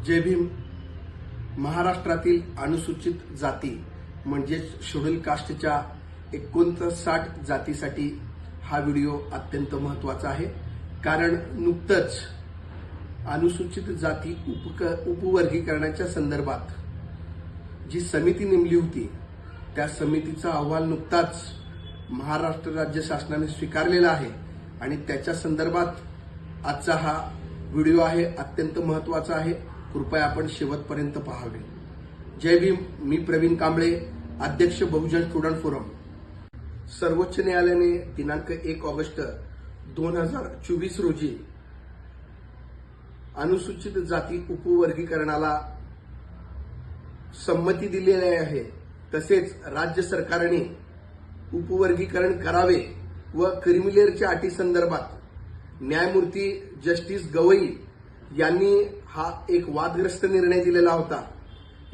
जय भीम. महाराष्ट्रातील अनुसूचित जाती म्हणजेच शेड्यूल कास्टच्या 59 जातीसाठी हा व्हिडिओ अत्यंत महत्त्वाचा आहे. कारण नुकतंच अनुसूचित जाती उपवर्गीकरणाच्या संदर्भात जी समिती नेमली होती त्या समितीचा अहवाल नुकताच महाराष्ट्र राज्य शासनाने स्वीकारलेला आहे आणि त्याच्या संदर्भात आजचा हा व्हिडिओ आहे. अत्यंत महत्त्वाचा आहे. कृपया आपण शेवटपर्यंत पाहावे. जय भीम. मी प्रवीण कांबळे, अध्यक्ष बहुजन स्टुडंट फोरम. सर्वोच्च न्यायालयाने दिनांक 1 ऑगस्ट 2024 रोजी अनुसूचित जाती उपवर्गीकरणाला संमती दिलेली आहे. तसेच राज्य सरकारने उपवर्गीकरण करावे व क्रिमिलेअरच्या अटी संदर्भात न्यायमूर्ती जस्टिस गवई यांनी हा एक वादग्रस्त निर्णय दिलेला होता.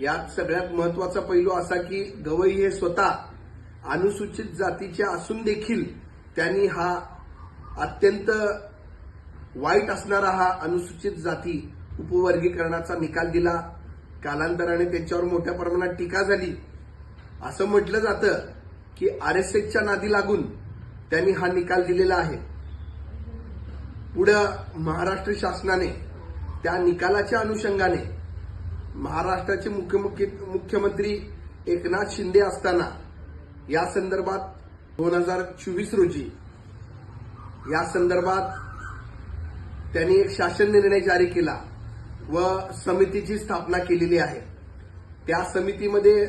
यात सगळ्यात महत्त्वाचा पैलू असा की गवई हे स्वतः अनुसूचित जातीचे असून देखील त्यांनी हा अत्यंत वाईट असणारा हा अनुसूचित जाती उपवर्गीकरणाचा निकाल दिला. कालांतराने त्यांच्यावर मोठ्या प्रमाणात टीका झाली. असं म्हटलं जातं की आरएसएसच्या नादी लागून त्यांनी हा निकाल दिलेला आहे. पुढे महाराष्ट्र शासनाने त्या निकालाच्या अनुषंगाने महाराष्ट्राचे मुख्यमंत्री एकनाथ शिंदे असताना या संदर्भात 2024 रोजी या संदर्भात त्यांनी एक शासन निर्णय जारी केला व समितीची स्थापना केलेली आहे. त्या समितीमध्ये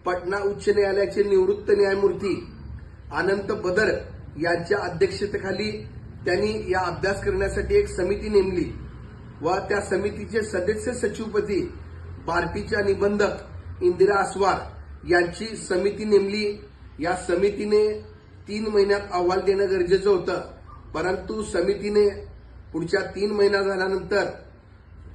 पटना उच्च न्यायालयाचे निवृत्त न्यायमूर्ती अनंत बदर यांच्या अध्यक्षतेखाली त्यांनी या अभ्यास करण्यासाठी एक समिती नेमली व त्या समितीचे सदस्य सचिवपदी बार्टीच्या निबंधक इंदिरा अस्वार यांची समिती नेमली. या समितीने 3 महिन्यात अहवाल देणं गरजेचं होतं, परंतु समितीने पुढच्या 3 महिना झाल्यानंतर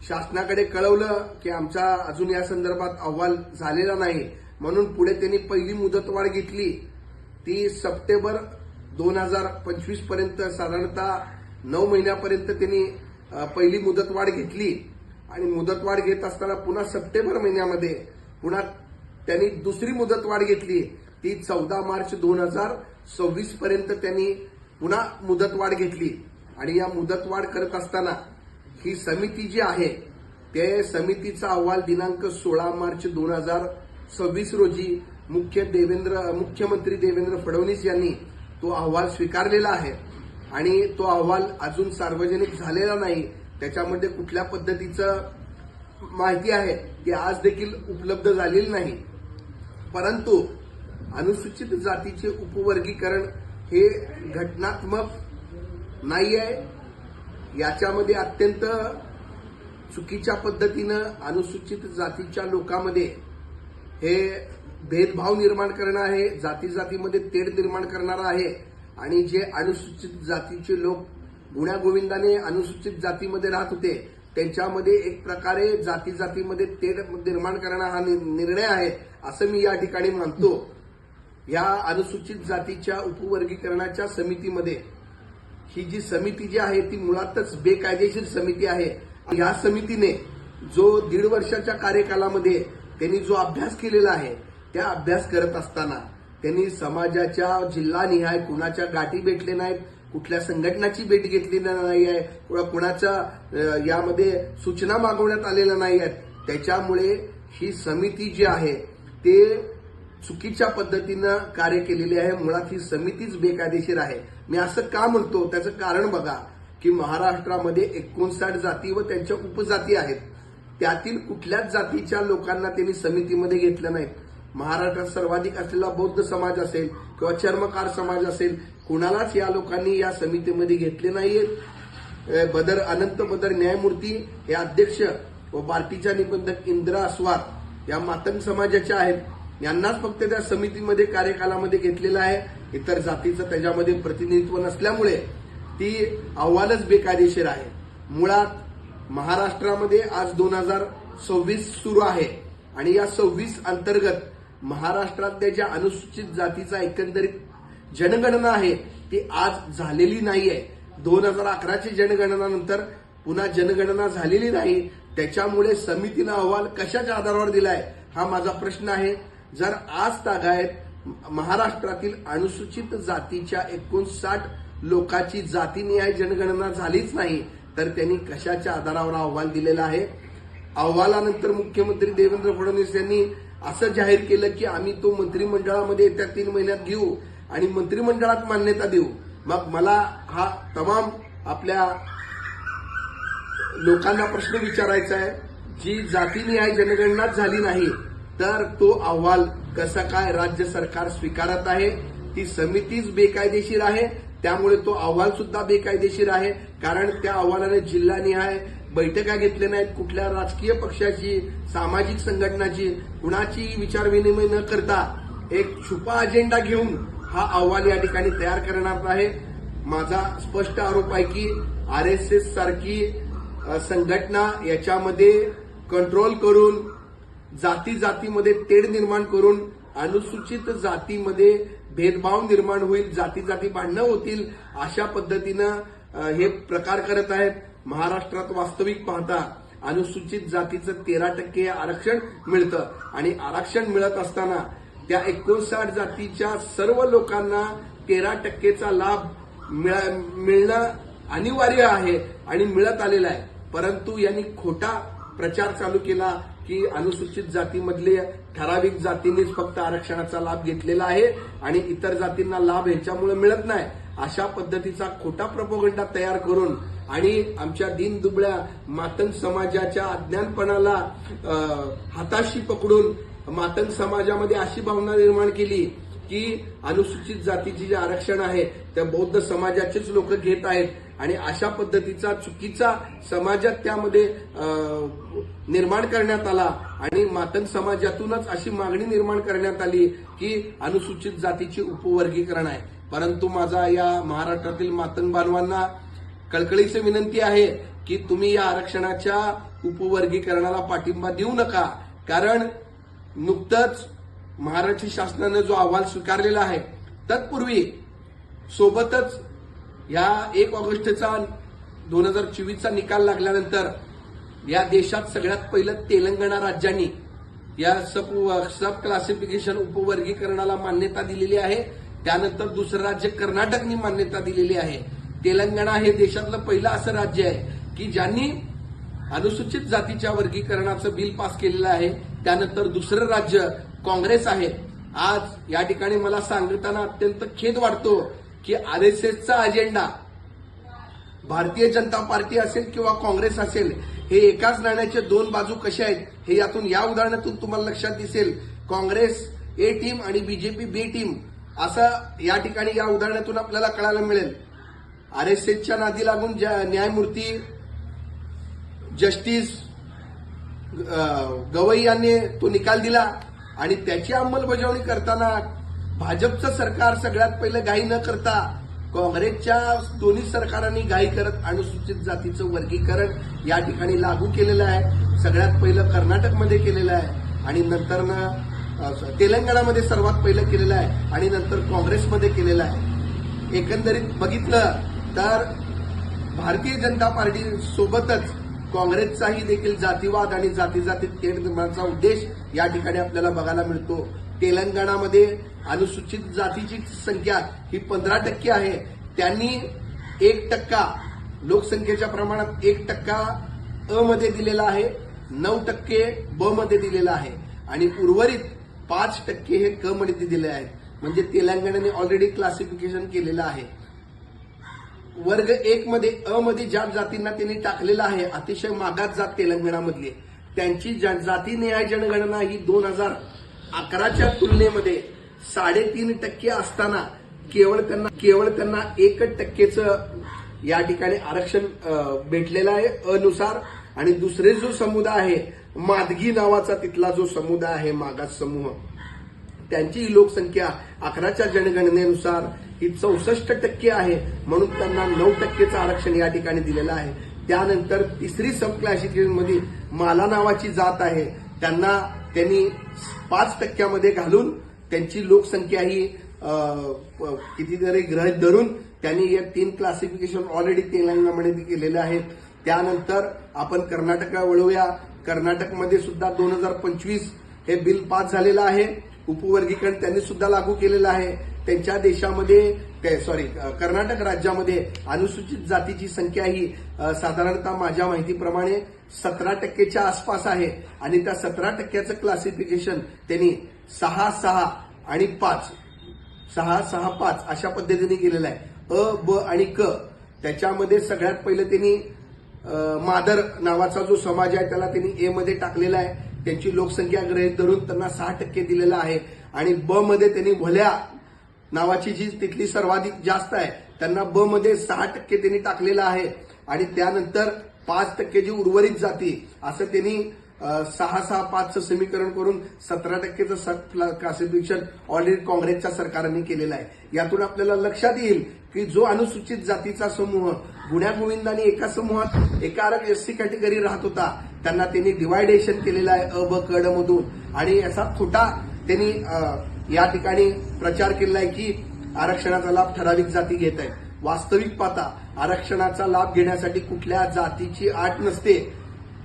शासनाकडे कळवलं की आमचा अजून या संदर्भात अहवाल झालेला नाही. म्हणून पुढे त्यांनी पहिली मुदतवाढ घेतली. ती सप्टेंबर 2025 पर्यंत साधारणतः 9 महिन्यापर्यंत त्यांनी पहिली मुदतवाढ घेतली आणि मुदतवाढ घेत असताना पुन्हा सप्टेंबर महिन्यामध्ये पुन्हा त्यांनी दुसरी मुदतवाढ घेतली. ती 14 मार्च 2026 पर्यंत त्यांनी पुन्हा मुदतवाढ घेतली आणि या मुदतवाढ करत असताना ही समिती जी आहे ते समितीचा अहवाल दिनांक 16 मार्च 2026 रोजी मुख्यमंत्री देवेंद्र फडणवीस यांनी तो अहवाल स्वीकारलेला आहे आणि तो अहवाल अजून सार्वजनिक झालेला नाही. त्याच्यामध्ये कुठल्या पद्धतीचं माहिती आहे ती आज देखील उपलब्ध झालेली नाही. परंतु अनुसूचित जातीचे उपवर्गीकरण हे घटनात्मक नाही आहे. याच्यामध्ये अत्यंत चुकीच्या पद्धतीनं अनुसूचित जातीच्या लोकांमध्ये हे भेदभाव निर्माण करणं आहे, जातीमध्ये तेढ निर्माण करणारा आहे आणि जे अनुसूचित जातीचे लोक गुण्यागोविंदाने अनुसूचित जातीमध्ये राहत होते त्यांच्यामध्ये एक प्रकारे जातीमध्ये तेढ निर्माण करणं हा निर्णय आहे असं मी या ठिकाणी मानतो. या अनुसूचित जातीच्या उपवर्गीकरणाच्या समितीमध्ये ही जी समिती जी आहे ती मुळातच बेकायदेशीर समिती आहे. या समितीने जो 1.5 वर्षाच्या कार्यकालामध्ये त्यांनी जो अभ्यास केलेला आहे त्या अभ्यास करत असताना त्यांनी समाजाच्या जिल्हानिहाय कुणाच्या गाठी भेटले नाहीत, कुठल्या संघटनाची भेट घेतली नाही आहे, कुणाच्या यामध्ये सूचना मागवण्यात आलेल्या नाही आहेत. त्याच्यामुळे ही समिती जी आहे ते चुकीच्या पद्धतीनं कार्य केलेली आहे. मुळात ही समितीच बेकायदेशीर आहे. मी असं का म्हणतो त्याचं कारण बघा की महाराष्ट्रामध्ये 59 जाती व त्यांच्या उपजाती आहेत. त्यातील कुठल्याच जातीच्या लोकांना त्यांनी समितीमध्ये घेतलं नाही. महाराष्ट्रात सर्वाधिक असलेला बौद्ध समाज असेल किंवा चर्मकार समाज असेल, कुणालाच या लोकांनी या समितीमध्ये घेतले नाहीयेत. अनंत बदर न्यायमूर्ती हे अध्यक्ष व बार्टीच्या निबंधक इंदिरा अस्वार या मातंग समाजाच्या आहेत. यांनाच फक्त त्या समितीमध्ये कार्यकालामध्ये घेतलेलं आहे. इतर जातीचं त्याच्यामध्ये प्रतिनिधित्व नसल्यामुळे ती अहवालच बेकायदेशीर आहे. मुळात महाराष्ट्रामध्ये आज 2026 सुरू आहे आणि या 26 अंतर्गत महाराष्ट्रातल्या ज्या अनुसूचित जातीचा एकंदरीत जनगणना आहे ती आज झालेली नाहीये. 2011ची जनगणना नंतर पुन्हा जनगणना झालेली नाही. त्याच्यामुळे समितीनं अहवाल कशाच्या आधारावर दिलाय हा माझा प्रश्न आहे. जर आज तागायत महाराष्ट्रातील अनुसूचित जातीच्या 59 लोकांची जातीनिहाय जनगणना झालीच नाही तर त्यांनी कशाच्या आधारावर अहवाल दिलेला आहे. अहवालानंतर मुख्यमंत्री देवेंद्र फडणवीस यांनी असं जाहीर केलं की आम्ही तो मंत्रिमंडळामध्ये येत्या 3 महिन्यात घेऊ आणि मंत्रिमंडळात मान्यता देऊ. मग मला हा तमाम आपल्या लोकांना प्रश्न विचारायचा आहे, जी जातीनिहाय जनगणनाच झाली नाही तर तो अहवाल कसा काय राज्य सरकार स्वीकारत आहे. ती समितीच बेकायदेशीर आहे, त्यामुळे तो अहवाल सुद्धा बेकायदेशीर आहे. कारण त्या अहवालाने जिल्हानिहाय बैठका घेतल्या नाहीत, कुठल्या राजकीय पक्षाची, सामाजिक संघटनाची, कुणाची विचारविनिमय न करता एक छुपा अजेंडा घेऊन हा अहवाल या ठिकाणी तयार करणार आहे. माझा स्पष्ट आरोप आहे की आरएसएस सारखी संघटना याच्यामध्ये कंट्रोल करून जाती जातीमध्ये तेढ निर्माण करून अनुसूचित जातीमध्ये भेदभाव निर्माण होईल, जाती जाती भांडणं होतील अशा पद्धतीनं हे प्रकार करत आहेत. महाराष्ट्रात वास्तविक पाहता अनुसूचित जातीचं 13% आरक्षण मिळतं आणि आरक्षण मिळत असताना त्या 59 जातीच्या सर्व लोकांना 13%चा लाभ मिळणं अनिवार्य आहे आणि मिळत आलेला आहे. परंतु यांनी खोटा प्रचार चालू केला की अनुसूचित जातीमधले ठराविक जातींनीच फक्त आरक्षणाचा लाभ घेतलेला आहे आणि इतर जातींना लाभ ह्याच्यामुळे मिळत नाही. अशा पद्धतीचा खोटा प्रोपगंडा तयार करून आणि आमच्या दीनदुबळ्या मातंग समाजाच्या अज्ञानपणाला हाताशी पकडून मातंग समाजामध्ये अशी भावना निर्माण केली की अनुसूचित जातीचे जे आरक्षण आहे त्या बौद्ध समाजाचेच लोक घेत आहेत आणि अशा पद्धतीचा चुकीचा समाजात त्यामध्ये निर्माण करण्यात आला आणि मातंग समाजातूनच अशी मागणी निर्माण करण्यात आली की अनुसूचित जातीचे उपवर्गीकरण आहे. परंतु माझा या महाराष्ट्रातील मातंग बांधवांना कळकळीची विनंती आहे की तुम्ही या आरक्षणाच्या उपवर्गीकरणाला पाठिंबा देऊ नका. कारण नुकतंच महाराष्ट्र शासनानं जो अहवाल स्वीकारलेला आहे तत्पूर्वी सोबतच या 1 ऑगस्टचा 2024चा निकाल लागल्यानंतर या देशात सगळ्यात पहिलं तेलंगणा राज्याने या सब क्लासिफिकेशन उपवर्गीकरणाला मान्यता दिलेली आहे. त्यानंतर दुसरं राज्य कर्नाटकने मान्यता दिलेली आहे. तेलंगणा हे देशातलं पहिलं असं राज्य आहे की ज्यांनी अनुसूचित जातीच्या वर्गीकरणाचं बिल पास केलेलं आहे. त्यानंतर दुसरं राज्य काँग्रेस आहे. आज या ठिकाणी मला सांगताना अत्यंत खेद वाटतो की आरएसएसचा अजेंडा भारतीय जनता पार्टी असेल किंवा काँग्रेस असेल हे एकाच नाण्याचे 2 बाजू कशा आहेत हे यातून या उदाहरणातून तुम्हाला लक्षात दिसेल. काँग्रेस ए टीम आणि बीजेपी बी टीम असं या ठिकाणी या उदाहरणातून आपल्याला कळायला मिळेल. आरएसएसच्या नादी लागून न्यायमूर्ती जस्टिस गवई यांनी तो निकाल दिला आणि त्याची अंमलबजावणी करताना भाजपचं सरकार सगळ्यात पहिलं घाई न करता काँग्रेसच्या दोन्ही सरकारांनी घाई करत अनुसूचित जातीचं वर्गीकरण या ठिकाणी लागू केलेलं आहे. सगळ्यात पहिलं कर्नाटकमध्ये केलेलं आहे आणि नंतर तेलंगणामध्ये सर्वात पहिलं केलेलं आहे आणि नंतर काँग्रेसमध्ये केलेलं आहे. एकंदरीत बघितलं तर भारतीय जनता पार्टी सोबतच काँग्रेसचाही देखील जातीवाद आणि जातीजातीत तेढ निर्माणाचा उद्देश या ठिकाणी आपल्याला बघायला मिळतो. तेलंगणामध्ये अनुसूचित जातीची संख्या ही 15% आहे. त्यांनी 1% लोकसंख्येच्या प्रमाणात 1% अ मध्ये दिलेला आहे, 9% ब मध्ये दिलेला आहे आणि उर्वरित 5% हे क मध्ये दिलेले आहेत. म्हणजे तेलंगणाने ऑलरेडी क्लासिफिकेशन केलेलं आहे. वर्ग 1 मध्ये अ मध्ये ज्या जातींना त्यांनी टाकलेलं आहे अतिशय मागास जात तेलंगणामधली त्यांची जातीनिहाय जनगणना ही 2011च्या तुलनेमध्ये 3.5% असताना केवळ त्यांना 1%चं या ठिकाणी आरक्षण भेटलेलं आहे अनुसार. आणि दुसरे जो समुदाय आहे मादगी नावाचा तिथला जो समुदाय आहे मागास समूह त्यांची लोकसंख्या 11च्या जनगणनेनुसार ही 64% आहे म्हणून त्यांना 9%चं आरक्षण या ठिकाणी दिलेलं आहे. त्यानंतर तिसरी सब क्लासिफिकेशन मध्ये माला नावाची जात आहे त्यांनी 5% घालून त्यांची लोकसंख्या ही कितीतरी गृहीत धरून त्यांनी या 3 क्लासिफिकेशन ऑलरेडी तेलंगणामध्ये केलेलं आहे. त्यानंतर आपण कर्नाटक वळूया. कर्नाटकमध्ये सुद्धा 2025 हे बिल पास झालेलं आहे. उपवर्गीकरण त्यांनी सुद्धा लागू केलेलं आहे. त्यांच्या देशामध्ये कर्नाटक राज्यामध्ये अनुसूचित जातीची संख्या ही साधारणतः माझ्या माहितीप्रमाणे 17% आसपास आहे आणि त्या 17%चं क्लासिफिकेशन त्यांनी 6, 6 आणि 5 6, 6, 5 अशा पद्धतीने केलेलं आहे. अ, ब आणि क. त्याच्यामध्ये सगळ्यात पहिलं त्यांनी मादर नावाचा जो समाज आहे त्याला त्यांनी ए मध्ये टाकलेला आहे. त्यांची लोकसंख्या गृहीत धरून त्यांना 6% दिलेला आहे. आणि ब मध्ये त्यांनी भल्या नावाची जी तिथली सर्वाधिक जास्त आहे त्यांना ब मध्ये 6% त्यांनी टाकलेलं आहे. आणि त्यानंतर 5% जी उर्वरित जाती असं त्यांनी 6, 6, 5चं समीकरण करून 17%चं क्लासिफिकेशन ऑलरेडी काँग्रेसच्या सरकारने केलेलं आहे. यातून आपल्याला लक्षात येईल की जो अनुसूचित जातीचा समूह गुण्यागोविंदाने एका समूहात एका एससी कॅटेगरी राहत होता त्यांना त्यांनी डिवायडेशन केलेलं आहे अ, ब, क, ड मधून. आणि याचा खोटा त्यांनी या ठिकाणी प्रचार केला आहे की आरक्षणाचा लाभ ठराविक जाती घेत आहेत. वास्तविक पाहता आरक्षणाचा लाभ घेण्यासाठी कुठल्या जातीची अट नसते.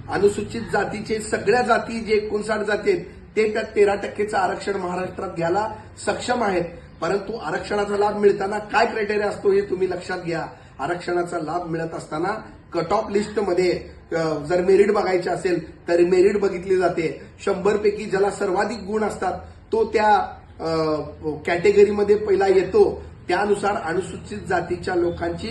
अनुसूचित जातीचे सगळ्या जाती जे 59 जाती आहेत ते त्या 13%चं आरक्षण महाराष्ट्रात घ्यायला सक्षम आहेत. परंतु आरक्षणाचा लाभ मिळताना काय क्रायटेरिया असतो हे तुम्ही लक्षात घ्या. आरक्षणाचा लाभ मिळत असताना कट ऑफ लिस्टमध्ये जर मेरिट बघायचे असेल तर मेरिट बघितली जाते. 100 पैकी ज्याला सर्वाधिक गुण असतात तो त्या कॅटेगरीमध्ये पहिला येतो. त्यानुसार अनुसूचित जातीच्या लोकांची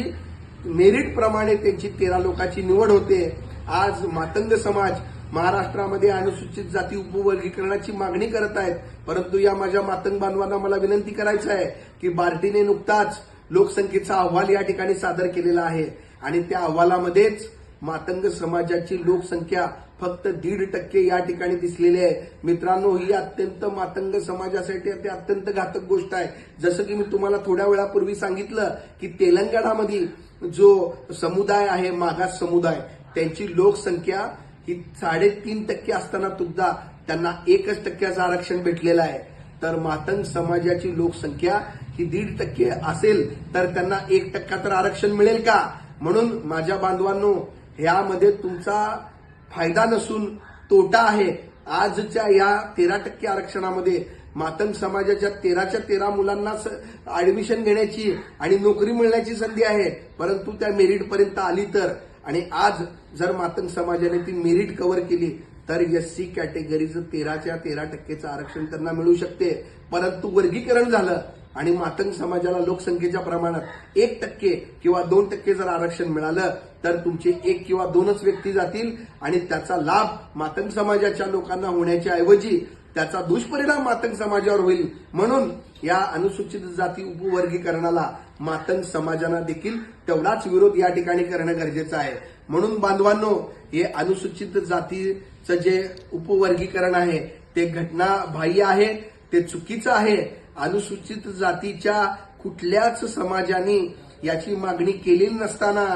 मेरिट प्रमाणे त्यांची 13 लोकांची निवड होते. आज मातंग समाज महाराष्ट्रामध्ये अनुसूचित जाती उपवर्गीकरणाची मागणी करत आहेत. परंतु या माझ्या मातंग बांधवांना मला विनंती करायचं आहे की बार्टीने नुकताच लोकसंख्येचा अहवाल या ठिकाणी सादर केलेला आहे आणि त्या अहवालामध्येच मातंग समाजाची लोकसंख्या फक्त 1.5% या ठिकाणी दिसलेली आहे. मित्रांनो, ही अत्यंत मातंग समाजासाठी अत्यंत घातक गोष्ट आहे. जसं की मी तुम्हाला थोड्या वेळापूर्वी सांगितलं की तेलंगणामध्ये जो समुदाय आहे मागास समुदाय त्यांची लोकसंख्या ही 3.5% असताना सुद्धा त्यांना 1% आरक्षण भेटलेलं आहे. तर मातंग समाजाची लोकसंख्या ही 1.5% असेल तर त्यांना 1% तर आरक्षण मिळेल का? म्हणून माझ्या बांधवांनो, यामध्ये तुमचा फायदा नसून तोटा आहे. आजच्या या 13% आरक्षणामध्ये मातंग समाजाच्या 13च्या 13 मुलांना ऍडमिशन घेण्याची आणि नोकरी मिळण्याची संधी आहे. परंतु त्या मेरिटपर्यंत आली तर, आणि आज जर मातंग समाजाने ती मेरिट कव्हर केली तर एससी कॅटेगरीचं 13च्या 13%चं आरक्षण त्यांना मिळू शकते. परंतु वर्गीकरण झालं आणि मातंग समाजाला लोकसंख्येच्या प्रमाणात 1% किंवा 2% जर आरक्षण मिळालं तर तुमचे 1 किंवा 2च व्यक्ती जातील आणि त्याचा लाभ मातंग समाजाच्या लोकांना होण्याच्या ऐवजी त्याचा दुष्परिणाम मातंग समाजावर होईल. म्हणून या अनुसूचित जाती उपवर्गीकरणाला मातंग समाजाला देखील तेवढाच विरोध या ठिकाणी करणं गरजेचं आहे. म्हणून बांधवांनो, हे अनुसूचित जातीचं जे उपवर्गीकरण आहे ते घटनाबाह्य आहे, ते चुकीचं आहे. अनुसूचित जातीच्या कुठल्याच समाजाने याची मागणी केलेली नसताना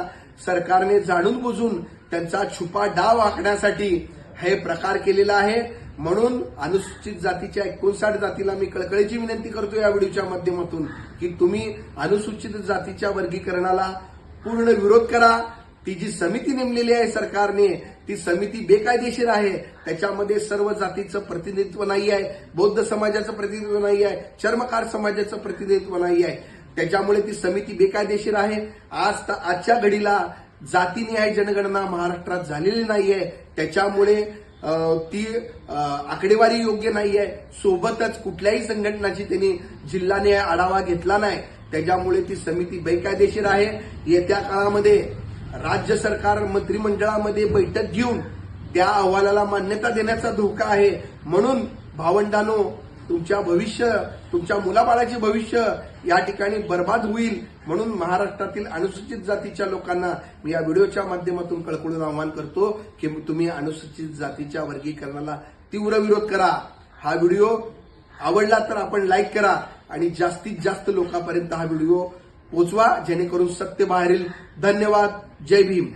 सरकारने जाणून बुजून त्यांचा छुपा डाव आखण्यासाठी हे प्रकार केलेला आहे. म्हणून अनुसूचित जातीच्या 59 जातीला मी कळकळीची विनंती करतो या व्हिडिओच्या माध्यमातून की तुम्ही अनुसूचित जातीच्या वर्गीकरणाला पूर्ण विरोध करा. ती जी समिती नेमलेली आहे सरकारने ती समिती बेकायदेशीर आहे. त्याच्यामध्ये सर्व जातीचं प्रतिनिधित्व नाही आहे, बौद्ध समाजाचं प्रतिनिधित्व नाही आहे, चर्मकार समाजाचं प्रतिनिधित्व नाही आहे. त्याच्यामुळे ती समिती बेकायदेशीर आहे. आजच्या घडीला जातीनिहाय जनगणना महाराष्ट्रात झालेली नाहीये. त्याच्यामुळे ती आकडेवारी योग्य नाहीये. सोबतच कुठल्याही संघटनाची त्यांनी जिल्हानिहाय आढावा घेतला नाही. त्याच्यामुळे ती समिती बेकायदेशीर आहे. येत्या काळामध्ये राज्य सरकार मंत्रिमंडळामध्ये बैठक घेऊन त्या अहवालाला मान्यता देण्याचा धोका आहे. म्हणून भावंडांनो, तुमच्या भविष्य, तुमच्या मुलाबाळाचे भविष्य या ठिकाणी बर्बाद होईल. म्हणून महाराष्ट्रातील अनुसूचित जातीच्या लोकांना मी या व्हिडिओच्या माध्यमातून कळकळून आवाहन करतो की तुम्ही अनुसूचित जातीच्या वर्गीकरणाला तीव्र विरोध करा. हा व्हिडिओ आवडला तर आपण लाईक करा आणि जास्तीत जास्त लोकांपर्यंत हा व्हिडिओ पोचवा जेणेकरून सत्य बाहेर येईल. धन्यवाद. जय भीम.